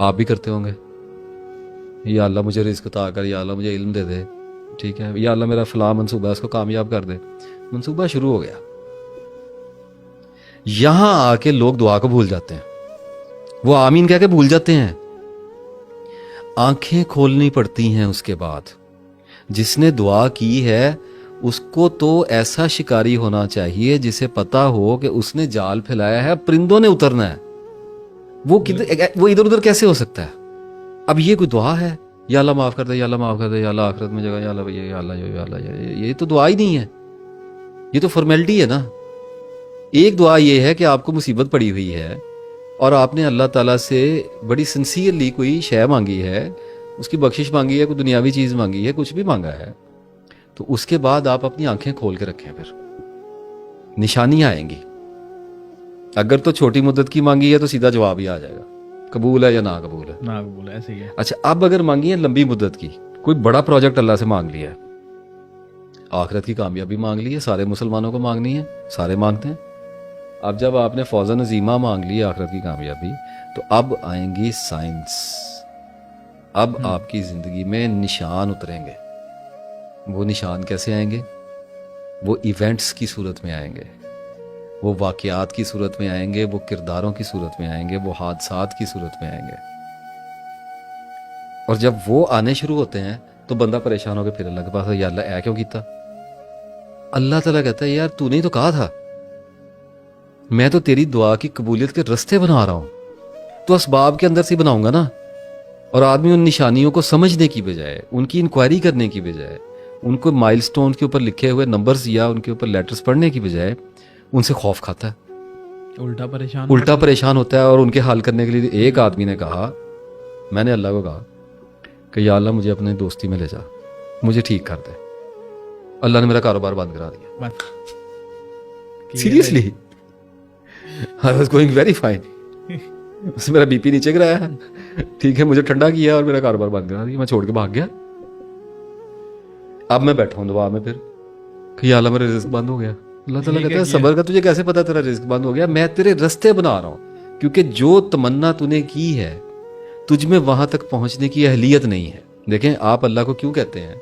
آپ بھی کرتے ہوں گے, یا اللہ مجھے رزق عطا کر, یا اللہ مجھے علم دے دے, ٹھیک ہے, یا اللہ میرا فلاں منصوبہ ہے اس کو کامیاب کر دے. منصوبہ شروع ہو گیا. یہاں آ کے لوگ دعا کو بھول جاتے ہیں, وہ آمین کہہ کے بھول جاتے ہیں. آنکھیں کھولنی پڑتی ہیں اس کے بعد. جس نے دعا کی ہے اس کو تو ایسا شکاری ہونا چاہیے جسے پتا ہو کہ اس نے جال پھیلایا ہے, پرندوں نے اترنا ہے. وہ ادھر ادھر کیسے ہو سکتا ہے؟ اب یہ کوئی دعا ہے, یا اللہ معاف کر دے, یا اللہ معاف کر دے, یا اللہ آخرت میں جگہ, یا اللہ یا اللہ یا اللہ, یہ تو دعا ہی نہیں ہے, یہ تو فارمیلٹی ہے نا. ایک دعا یہ ہے کہ آپ کو مصیبت پڑی ہوئی ہے اور آپ نے اللہ تعالیٰ سے بڑی سنسیئرلی کوئی شے مانگی ہے, اس کی بخشش مانگی ہے, کوئی دنیاوی چیز مانگی ہے, کچھ بھی مانگا ہے, تو اس کے بعد آپ اپنی آنکھیں کھول کے رکھیں, پھر نشانیاں آئیں گی. اگر تو چھوٹی مدت کی مانگی ہے تو سیدھا جواب ہی آ جائے گا, قبول ہے یا نا قبول ہے. نا قبول ہے, ایسے ہی ہے. اچھا, اب اگر مانگی ہے لمبی مدت کی, کوئی بڑا پروجیکٹ اللہ سے مانگ لیا ہے, آخرت کی کامیابی مانگ لی ہے, سارے مسلمانوں کو مانگنی ہے, سارے مانگتے ہیں. اب جب آپ نے فوزن عظیمہ مانگ لی آخرت کی کامیابی, تو اب آئیں گی سائنس. اب آپ کی زندگی میں نشان اتریں گے. وہ نشان کیسے آئیں گے؟ وہ ایونٹس کی صورت میں آئیں گے, وہ واقعات کی صورت میں آئیں گے, وہ کرداروں کی صورت میں آئیں گے, وہ حادثات کی صورت میں آئیں گے. اور جب وہ آنے شروع ہوتے ہیں تو بندہ پریشان ہو کے پھر اللہ کے پاس, یا اللہ اے کیوں کیتا؟ اللہ تعالیٰ کہتا ہے یار تو نے تو کہا تھا, میں تو تیری دعا کی قبولیت کے رستے بنا رہا ہوں, تو اسباب کے اندر سے بناؤں گا نا. اور آدمی ان نشانیوں کو سمجھنے کی بجائے, ان کی انکوائری کرنے کی بجائے, ان کو مائل سٹون کے اوپر لکھے ہوئے نمبرز یا ان کے اوپر لیٹرز پڑھنے کی بجائے ان سے خوف کھاتا ہے, الٹا پریشان ہوتا ہے. اور ان کے حل کرنے کے لیے ایک آدمی نے کہا, میں نے اللہ کو کہا کہ یا اللہ مجھے اپنے دوستی میں لے جا, مجھے ٹھیک کر دے. اللہ نے میرا کاروبار بند کرا دیا. Seriously, I was going very fine. اس نے میرا بی پی نیچے گرایا, ٹھیک ہے, مجھے ٹھنڈا کیا اور میرا کاروبار بند کرا دیا, میں چھوڑ کے بھاگ گیا. اب میں بیٹھا ہوں دعا میں پھر کہ یا اللہ میرا رزق بند ہو گیا. اللہ تعالیٰ کہتا ہے صبر کا, تجھے کیسے پتا تیرا رزق بند ہو گیا؟ میں تیرے رستے بنا رہا ہوں, کیونکہ جو تمنا تو نے کی ہے تجھ میں وہاں تک پہنچنے کی اہلیت نہیں ہے. دیکھیں آپ اللہ کو کیوں کہتے ہیں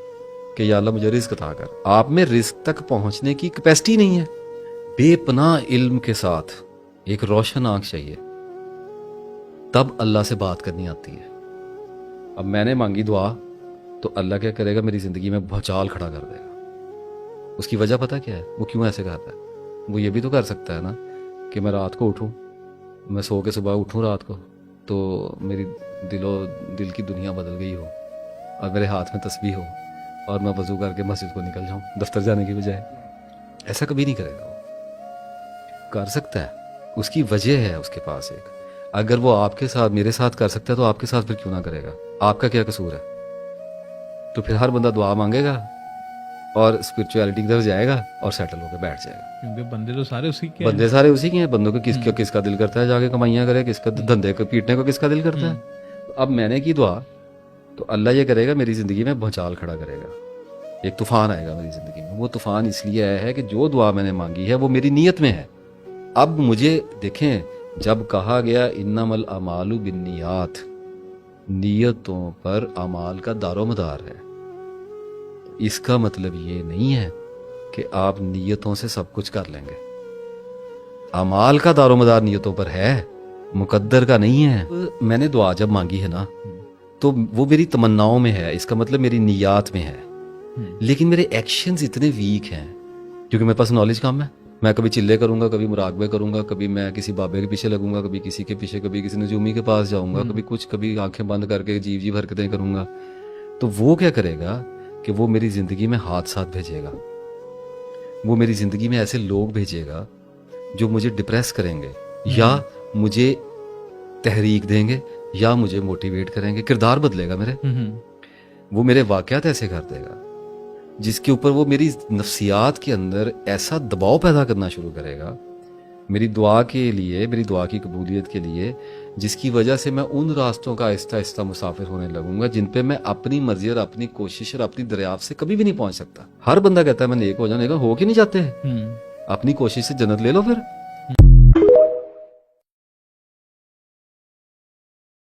کہ یا اللہ مجھے رزق عطا کر؟ آپ میں رزق تک پہنچنے کی کیپیسٹی نہیں ہے. بے پناہ علم کے ساتھ ایک روشن آنکھ چاہیے, تب اللہ سے بات کرنی آتی ہے. اب میں نے مانگی دعا تو اللہ کیا کرے گا؟ میری زندگی میں بھوچال کھڑا کر دے گا. اس کی وجہ پتہ کیا ہے؟ وہ کیوں ایسے کرتا ہے؟ وہ یہ بھی تو کر سکتا ہے نا کہ میں رات کو اٹھوں, میں سو کے صبح اٹھوں رات کو, تو میری دل کی دنیا بدل گئی ہو اور میرے ہاتھ میں تسبیح ہو اور میں وضو کر کے مسجد کو نکل جاؤں دفتر جانے کی بجائے. ایسا کبھی نہیں کرے گا. وہ کر سکتا ہے, اس کی وجہ ہے اس کے پاس ایک. اگر وہ آپ کے ساتھ, میرے ساتھ کر سکتا ہے تو آپ کے ساتھ پھر کیوں نہ کرے گا؟ آپ کا کیا قصور ہے؟ تو پھر ہر بندہ دعا مانگے گا اور اسپرچویلٹی کی طرف جائے گا اور سیٹل ہو کے بیٹھ جائے گا. کیونکہ بندے تو سارے اسی کے بندے سارے اسی کے ہیں. بندوں کو کس کا دل کرتا ہے جا کے کمائیاں کرے, کس کا دھندے کو پیٹنے کو کس کا دل کرتا ہے. اب میں نے کی دعا تو اللہ یہ کرے گا, میری زندگی میں بھونچال کھڑا کرے گا, ایک طوفان آئے گا میری زندگی میں. وہ طوفان اس لیے آیا ہے کہ جو دعا میں نے مانگی ہے وہ میری نیت میں ہے. اب مجھے دیکھیں, جب کہا گیا انما الاعمال بالنیات, نیتوں پر اعمال کا دار و مدار ہے, اس کا مطلب یہ نہیں ہے کہ آپ نیتوں سے سب کچھ کر لیں گے. اعمال کا دار و مدار نیتوں پر ہے, مقدر کا نہیں ہے. میں نے دعا جب مانگی ہے نا تو وہ میری تمناؤں میں ہے, اس کا مطلب میری نیات میں ہے. لیکن میرے ایکشنز اتنے ویک ہیں کیونکہ میرے پاس نالج کم ہے. میں کبھی چلے کروں گا, کبھی مراقبے کروں گا, کبھی میں کسی بابے کے پیچھے لگوں گا, کبھی کسی کے پیچھے, کبھی کسی نجومی کے پاس جاؤں گا, کبھی کچھ, کبھی آنکھیں بند کر کے عجیب حرکتیں کروں گا. تو وہ کیا کرے گا کہ وہ میری زندگی میں حادثات بھیجے گا, وہ میری زندگی میں ایسے لوگ بھیجے گا جو مجھے ڈپریس کریں گے, یا مجھے تحریک دیں گے, یا مجھے موٹیویٹ کریں گے. کردار بدلے گا میرے, وہ میرے واقعات ایسے کر دے گا جس کے اوپر وہ میری نفسیات کے اندر ایسا دباؤ پیدا کرنا شروع کرے گا میری دعا کے لیے, میری دعا کی قبولیت کے لیے, جس کی وجہ سے میں ان راستوں کا آہستہ آہستہ مسافر ہونے لگوں گا جن پہ میں اپنی مرضی اور اپنی کوشش اور اپنی دریافت سے کبھی بھی نہیں پہنچ سکتا. ہر بندہ کہتا ہے میں نیک ہو جاؤں, نیک ہو کے نہیں جاتے ہیں. اپنی کوشش سے جنت لے لو پھر.